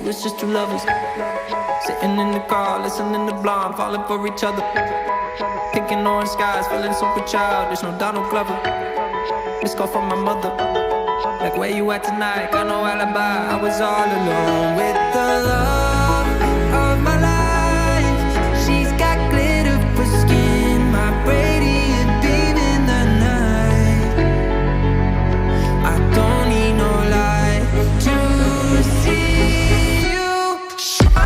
was just two lovers sitting in the car, listening to Blonde, falling for each other. Picking orange skies, feeling super childish, no Donald Glover. Missed call from my mother, like where you at tonight? Got no alibi, I was all alone with the love of my life. She's got glitter for skin, my radiant beam in the night. I don't need no light to see you shine.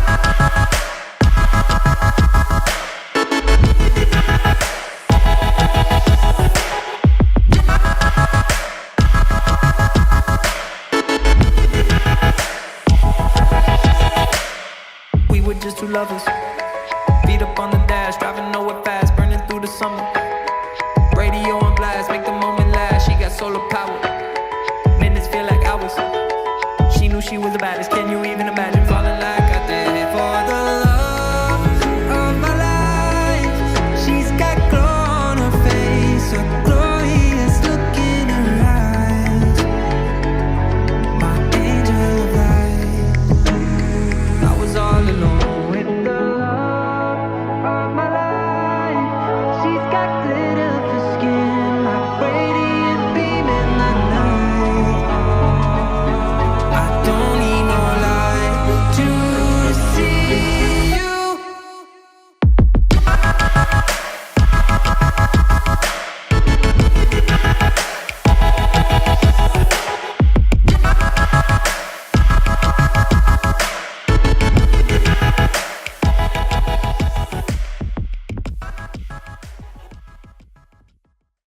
Just two lovers, feet up on the dash, driving nowhere fast, burning through the summer. Radio on blast, make the moment last. She got solar power, minutes feel like hours. She knew she was the baddest, can you even imagine?